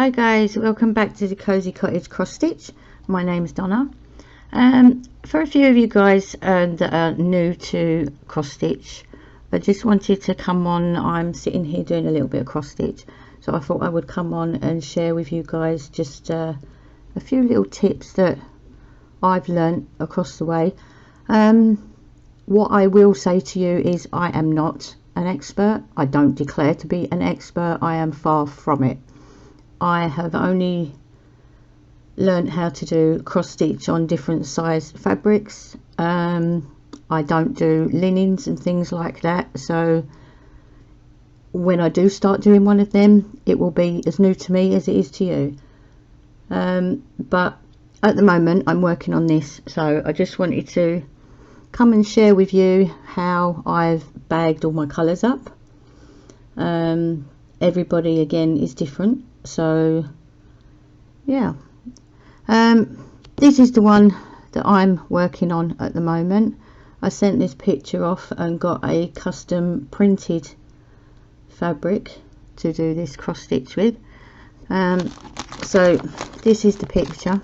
Hi guys, welcome back to the Cozy Cottage Cross Stitch. My name is Donna. For a few of you guys that are new to cross stitch, I just wanted to come on. I'm sitting here doing a little bit of cross stitch, so I thought I would come on and share with you guys just a few little tips that I've learnt across the way. What I will say to you is I am not an expert. I don't declare to be an expert. I am far from it. I have only learned how to do cross stitch on different size fabrics. I don't do linens and things like that, so when I do start doing one of them, it will be as new to me as it is to you. But at the moment I'm working on this, so I just wanted to come and share with you how I've bagged all my colours up. Everybody again is different, so yeah. This is the one that I'm working on at the moment. I sent this picture off and got a custom printed fabric to do this cross stitch with. So this is the picture.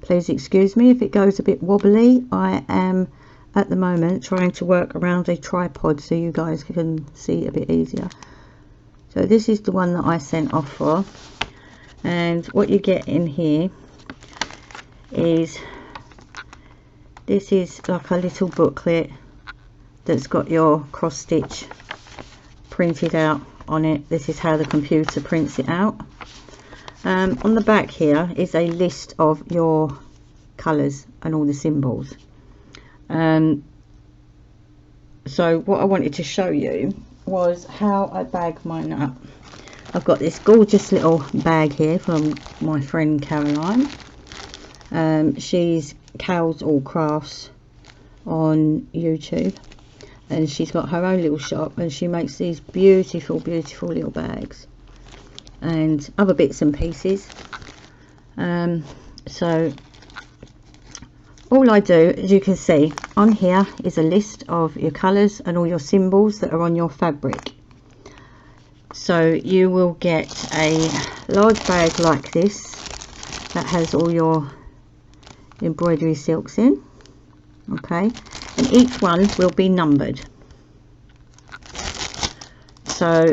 Please excuse me if it goes a bit wobbly. I am at the moment trying to work around a tripod so you guys can see a bit easier. So this is the one that I sent off for, and what you get in here is, this is like a little booklet that's got your cross stitch printed out on it. This is how the computer prints it out. On the back here is a list of your colours and all the symbols. So what I wanted to show you was how I bag mine up. I've got this gorgeous little bag here from my friend Caroline. She's Cal's All Crafts on YouTube, and she's got her own little shop, and she makes these beautiful little bags and other bits and pieces. So all I do, as you can see on here, is a list of your colours and all your symbols that are on your fabric. So you will get a large bag like this that has all your embroidery silks in, okay, and each one will be numbered. So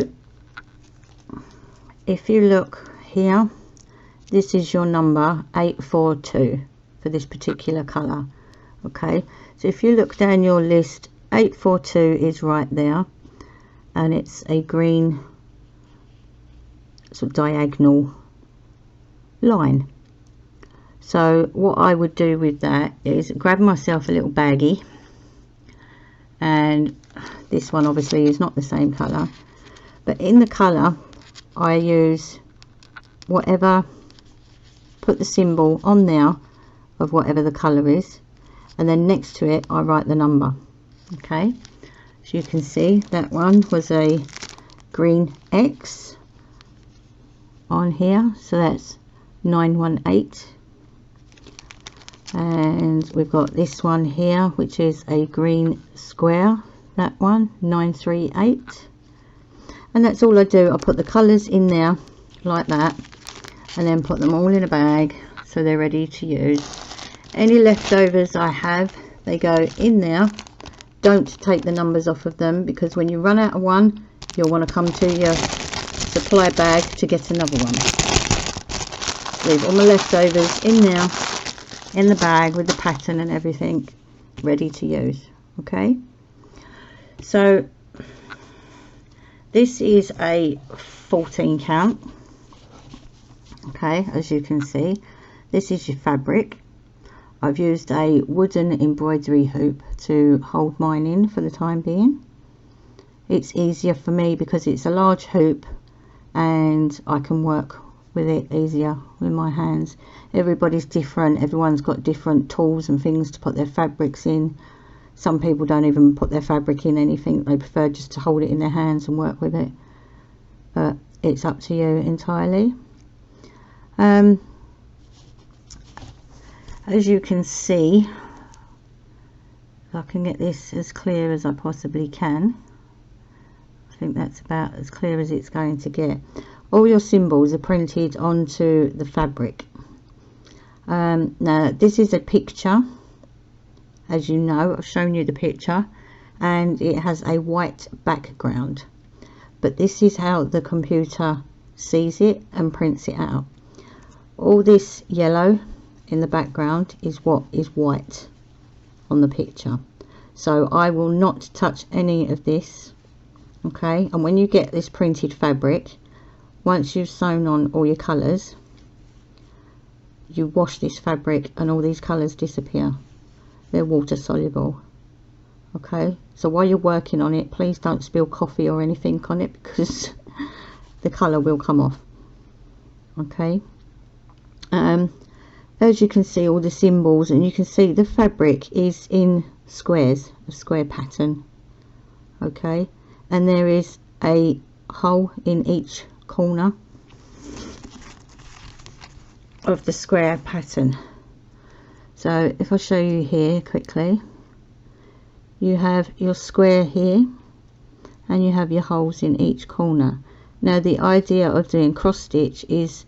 if you look here, this is your number 842 for this particular color. Okay, so if you look down your list, 842 is right there, and it's a green sort of diagonal line. So what I would do with that is grab myself a little baggie, and this one obviously is not the same color, but in the color I use whatever, put the symbol on there of whatever the color is, and then next to it I write the number. Okay, so you can see that one was a green X on here, so that's 918, and we've got this one here which is a green square, that one 938, and that's all I do. I put the colors in there like that, and then put them all in a bag so they're ready to use. Any leftovers I have, they go in there. Don't take the numbers off of them, because when you run out of one, you'll want to come to your supply bag to get another one. Leave all my leftovers in there in the bag with the pattern and everything ready to use. Okay, so this is a 14 count. Okay, as you can see, this is your fabric. I've used a wooden embroidery hoop to hold mine in for the time being. It's easier for me because it's a large hoop and I can work with it easier with my hands. Everybody's different. Everyone's got different tools and things to put their fabrics in. Some people don't even put their fabric in anything. They prefer just to hold it in their hands and work with it. But it's up to you entirely. As you can see, if I can get this as clear as I possibly can, I think that's about as clear as it's going to get. all your symbols are printed onto the fabric. Now this is a picture, as you know, I've shown you the picture, and it has a white background, but this is how the computer sees it and prints it out. All this yellow in the background is what is white on the picture, so I will not touch any of this. Okay, and when you get this printed fabric, once you've sewn on all your colours, you wash this fabric and all these colours disappear. They're water soluble. Okay, so while you're working on it, please don't spill coffee or anything on it, because the colour will come off. Okay, as you can see, all the symbols, and you can see the fabric is in squares, a square pattern. Okay, and there is a hole in each corner of the square pattern. So if I show you here quickly, you have your square here and you have your holes in each corner. Now the idea of doing cross stitch is,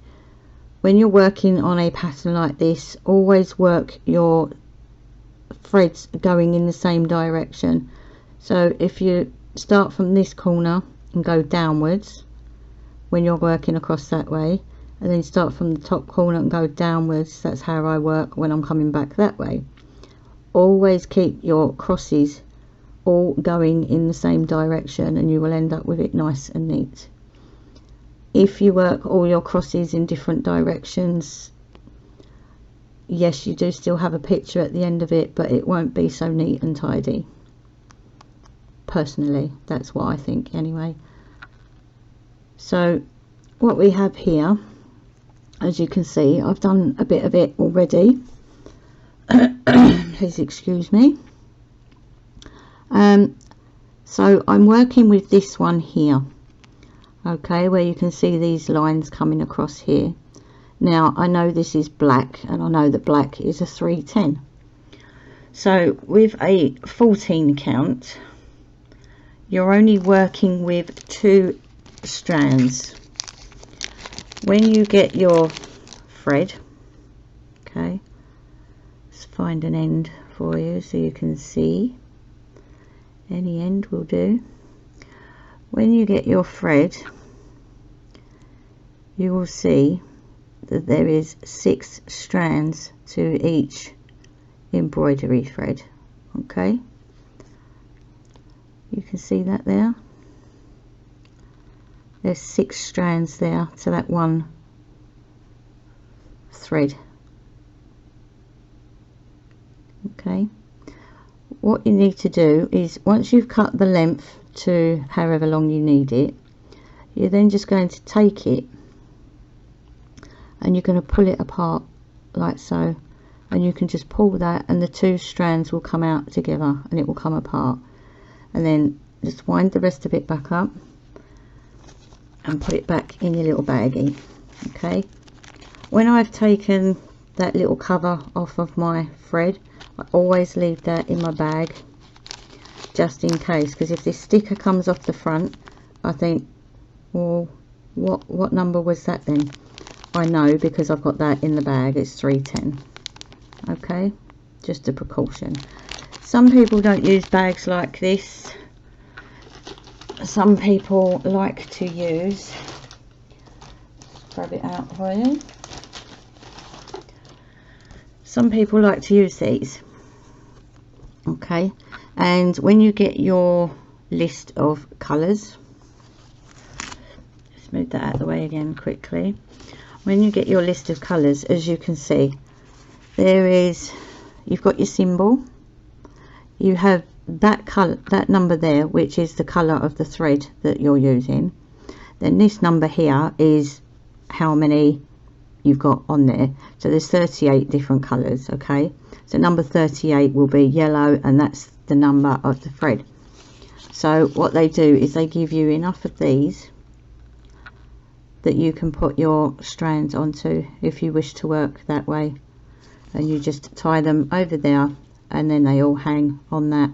when you're working on a pattern like this, always work your threads going in the same direction. So if you start from this corner and go downwards when you're working across that way, and then start from the top corner and go downwards, that's how I work when I'm coming back that way. Always keep your crosses all going in the same direction and you will end up with it nice and neat. If you work all your crosses in different directions, yes, you do still have a picture at the end of it, but it won't be so neat and tidy. Personally, that's what I think anyway. So what we have here, as you can see, I've done a bit of it already. Please excuse me. So I'm working with this one here, okay, where you can see these lines coming across here. Now I know this is black, and I know that black is a 310. So with a 14 count, you're only working with 2 strands. When you get your thread, okay, let's find an end for you so you can see. Any end will do. When you get your thread, you will see that there is 6 strands to each embroidery thread. Okay, you can see that there. There's 6 strands there to that one thread. Okay, what you need to do is, once you've cut the length to however long you need it, you're then just going to take it and you're going to pull it apart like so, and you can just pull that and the 2 strands will come out together and it will come apart, and then just wind the rest of it back up and put it back in your little baggie. Okay, when I've taken that little cover off of my thread, I always leave that in my bag just in case, because if this sticker comes off the front, I think, well, what number was that then? I know because I've got that in the bag, it's 310. Okay, just a precaution. Some people don't use bags like this. Some people like to use, grab it out for you, some people like to use these. Okay, and when you get your list of colours, let's move that out of the way again quickly. When you get your list of colours, as you can see, there is, you've got your symbol, you have that color, that number there, which is the color of the thread that you're using. Then this number here is how many you've got on there. So there's 38 different colors. Okay, so number 38 will be yellow, and that's the number of the thread. So what they do is they give you enough of these that you can put your strands onto if you wish to work that way, and you just tie them over there and then they all hang on that.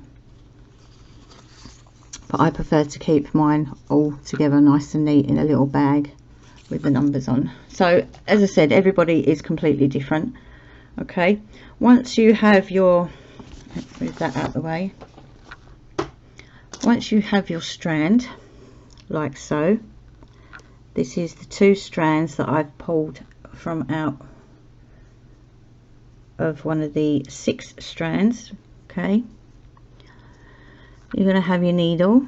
But I prefer to keep mine all together nice and neat in a little bag with the numbers on. So as I said, everybody is completely different. Okay, once you have your, let's move that out of the way. Once you have your strand like so, this is the 2 strands that I've pulled from out of one of the 6 strands. Okay, you're going to have your needle.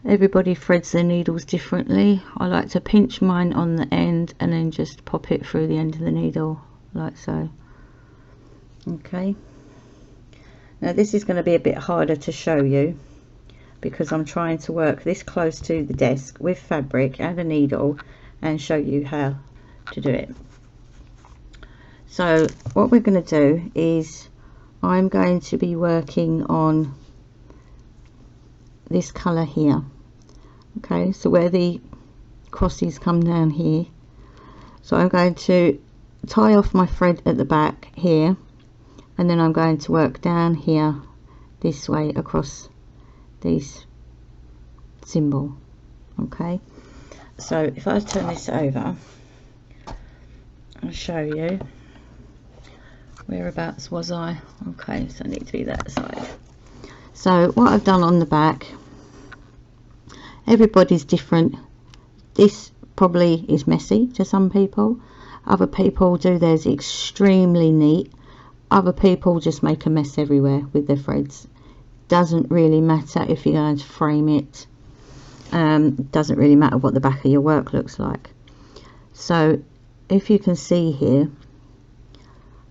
Everybody threads their needles differently. I like to pinch mine on the end and then just pop it through the end of the needle like so. Okay, now this is going to be a bit harder to show you because I'm trying to work this close to the desk with fabric and a needle and show you how to do it. So what we're going to do is I'm going to be working on this colour here. Okay, so where the crosses come down here, so I'm going to tie off my thread at the back here, and then I'm going to work down here this way across this symbol. Okay, so if I turn this over, I'll show you whereabouts was I. Okay, so I need to be that side. So what I've done on the back, everybody's different. This probably is messy to some people. Other people do theirs extremely neat. Other people just make a mess everywhere with their threads. Doesn't really matter if you're going to frame it. Doesn't really matter what the back of your work looks like. So if you can see here,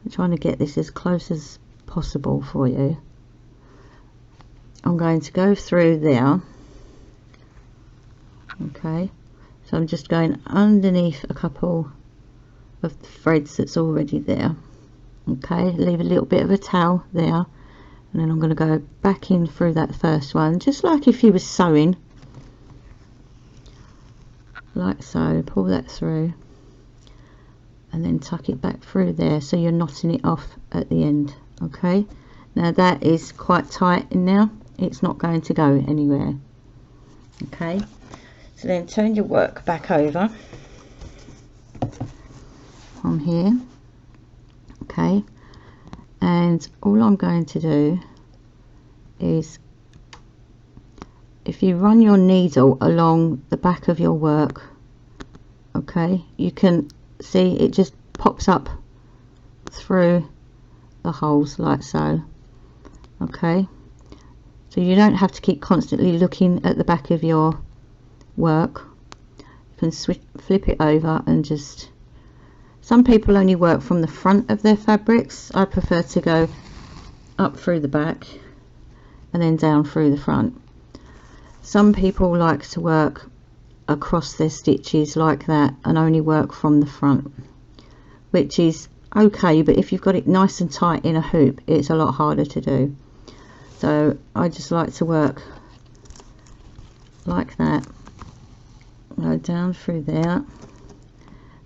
I'm trying to get this as close as possible for you. I'm going to go through there. Okay, so I'm just going underneath a couple of the threads that's already there. Okay, leave a little bit of a tail there, and then I'm going to go back in through that first one, just like if you were sewing, like so. Pull that through and then tuck it back through there, so you're knotting it off at the end. Okay, now that is quite tight in now, it's not going to go anywhere. Okay, so then turn your work back over on here. Okay, and all I'm going to do is, if you run your needle along the back of your work, okay, you can see it just pops up through the holes like so. Okay, so you don't have to keep constantly looking at the back of your work. You can flip it over and just, some people only work from the front of their fabrics. I prefer to go up through the back and then down through the front. Some people like to work across their stitches like that and only work from the front, which is okay, but if you've got it nice and tight in a hoop, it's a lot harder to do. So I just like to work like that, go down through there,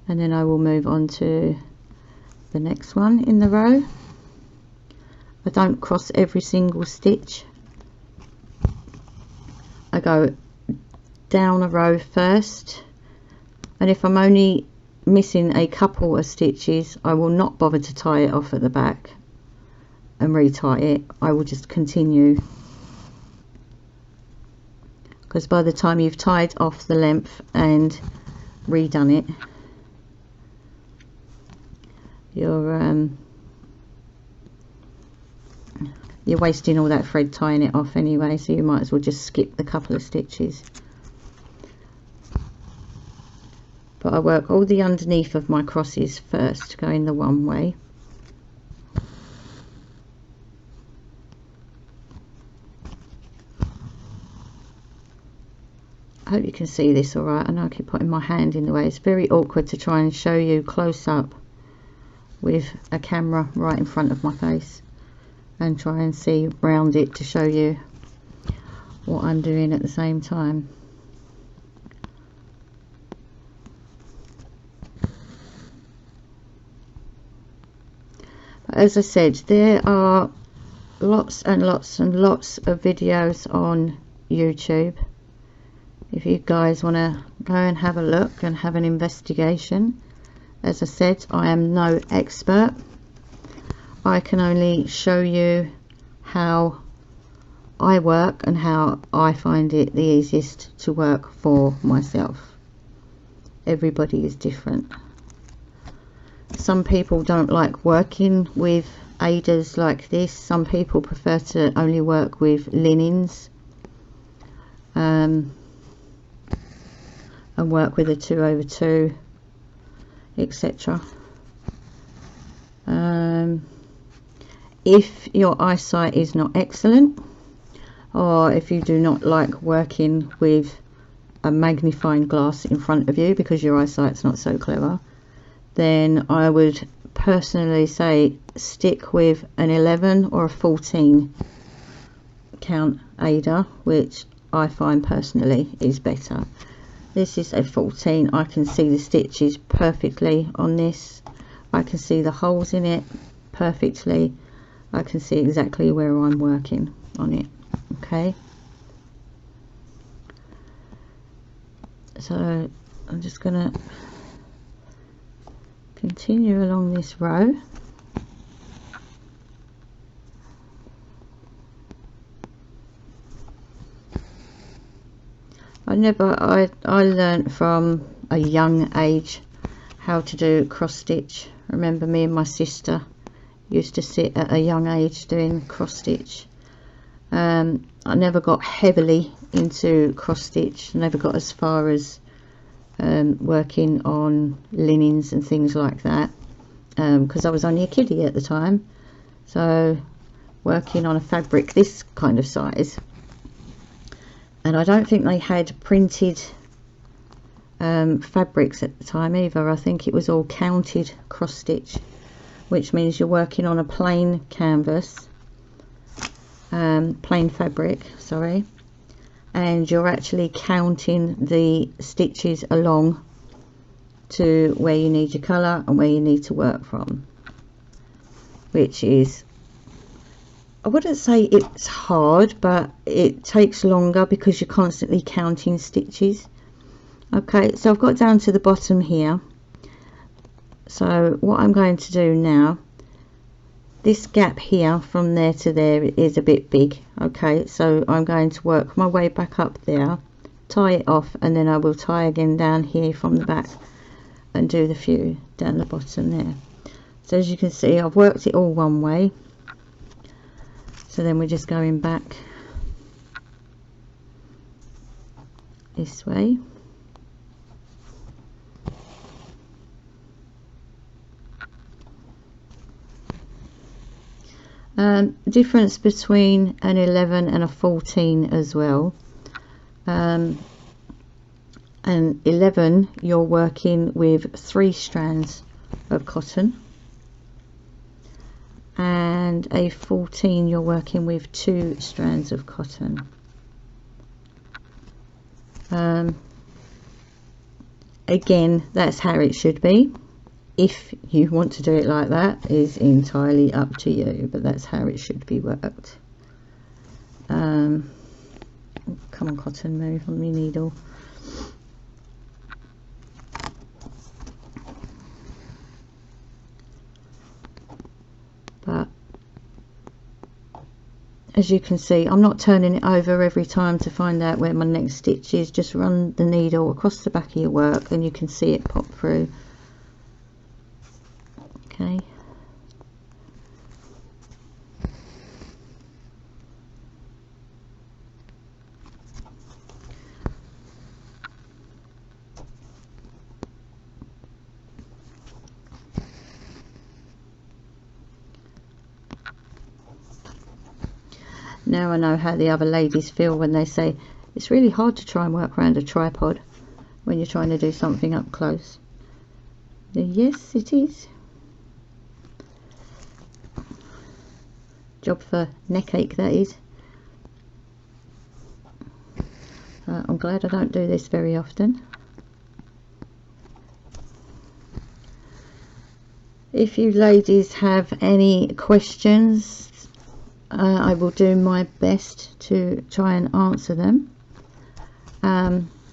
and then I will move on to the next one in the row. I don't cross every single stitch. I go down a row first, and if I'm only missing a couple of stitches, I will not bother to tie it off at the back and retie it. I will just continue, because by the time you've tied off the length and redone it, you're wasting all that thread tying it off anyway, so you might as well just skip the couple of stitches. But I work all the underneath of my crosses first, going the one way. I hope you can see this all right. I know I keep putting my hand in the way. It's very awkward to try and show you close up with a camera right in front of my face and try and see round it to show you what I'm doing at the same time. But as I said, there are lots and lots and lots of videos on YouTube. if you guys want to go and have a look and have an investigation. As I said, I am no expert. I can only show you how I work and how I find it the easiest to work for myself. Everybody is different. Some people don't like working with aidas like this. Some people prefer to only work with linens and work with a 2/2, etc. If your eyesight is not excellent, or if you do not like working with a magnifying glass in front of you because your eyesight's not so clever, then I would personally say stick with an 11 or a 14 count Aida, which I find personally is better. This is a 14. I can see the stitches perfectly on this. I can see the holes in it perfectly. I can see exactly where I'm working on it. Okay, so I'm just gonna continue along this row. I learned from a young age how to do cross stitch. I remember me and my sister used to sit at a young age doing cross stitch. I never got heavily into cross stitch, never got as far as working on linens and things like that, because I was only a kiddie at the time. So working on a fabric this kind of size, and I don't think they had printed fabrics at the time either. I think it was all counted cross stitch, which means you're working on a plain canvas, plain fabric, sorry, and you're actually counting the stitches along to where you need your colour and where you need to work from, which is, I wouldn't say it's hard, but it takes longer because you're constantly counting stitches. Okay, so I've got down to the bottom here. So what I'm going to do now, this gap here from there to there is a bit big. Okay, so I'm going to work my way back up there, tie it off, and then I will tie again down here from the back and do the few down the bottom there. So as you can see, I've worked it all one way, so then we're just going back this way. Difference between an 11 and a 14 as well. An 11, you're working with 3 strands of cotton, and a 14 you're working with 2 strands of cotton. Again, that's how it should be. If you want to do it like that, is entirely up to you, but that's how it should be worked. Come on, cotton, move on my needle. But as you can see, I'm not turning it over every time to find out where my next stitch is. Just run the needle across the back of your work and you can see it pop through. Okay. Now I know how the other ladies feel when they say it's really hard to try and work around a tripod when you're trying to do something up close. Yes, it is. Job for neck ache, that is. I'm glad I don't do this very often. If you ladies have any questions, I will do my best to try and answer them.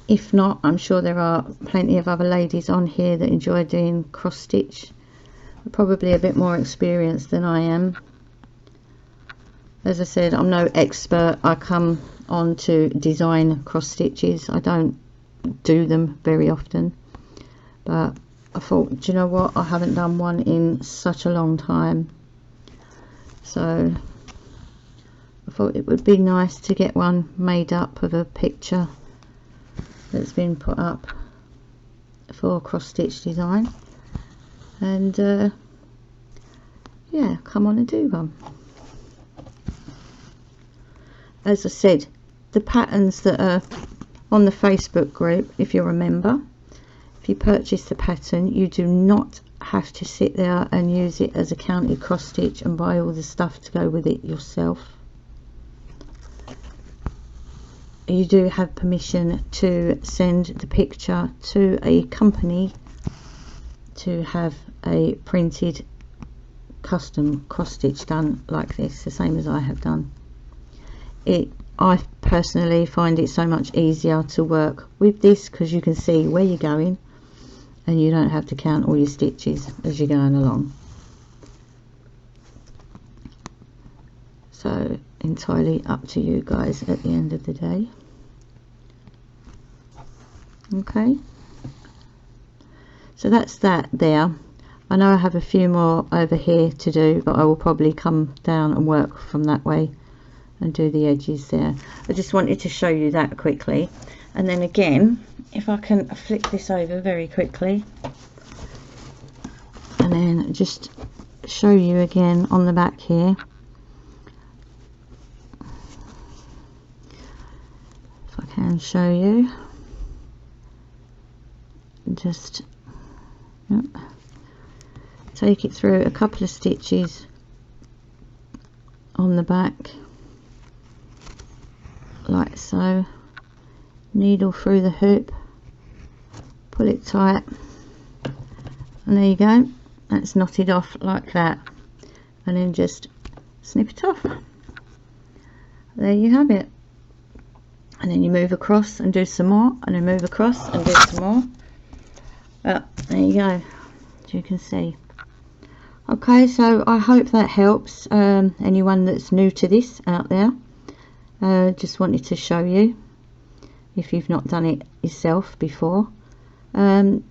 If not, I'm sure there are plenty of other ladies on here that enjoy doing cross stitch. They're probably a bit more experienced than I am. As I said, I'm no expert. I come on to design cross stitches. I don't do them very often, but I thought, do you know what, I haven't done one in such a long time, so I thought it would be nice to get one made up of a picture that's been put up for cross stitch design, and yeah, come on and do one. As I said, the patterns that are on the Facebook group, if you remember, if you purchase the pattern, you do not have to sit there and use it as a counted cross stitch and buy all the stuff to go with it yourself. You do have permission to send the picture to a company to have a printed custom cross stitch done like this, the same as I have done. I personally find it so much easier to work with this because you can see where you're going and you don't have to count all your stitches as you're going along. So entirely up to you guys at the end of the day. Okay, so that's that there. I know I have a few more over here to do, but I will probably come down and work from that way and do the edges there. I just wanted to show you that quickly, and then again, if I can flip this over very quickly and then just show you again on the back here. If I can show you, just take it through a couple of stitches on the back like so, needle through the hoop, pull it tight, and there you go, that's knotted off like that, and then just snip it off. There you have it, and then you move across and do some more, and then move across and do some more. There you go, as you can see. Okay, so I hope that helps anyone that's new to this out there. Just wanted to show you, if you've not done it yourself before. You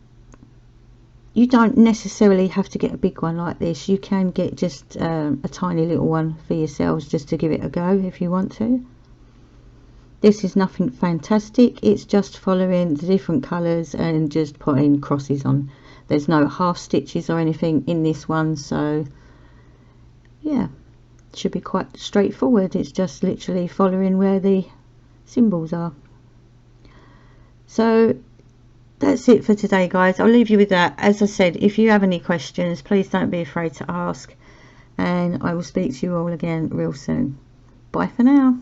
don't necessarily have to get a big one like this. You can get just a tiny little one for yourselves just to give it a go if you want to. This is nothing fantastic, it's just following the different colours and just putting crosses on. There's no half stitches or anything in this one, so yeah, it should be quite straightforward. It's just literally following where the symbols are. So that's it for today, guys. I'll leave you with that. As I said, if you have any questions, please don't be afraid to ask, and I will speak to you all again real soon. Bye for now.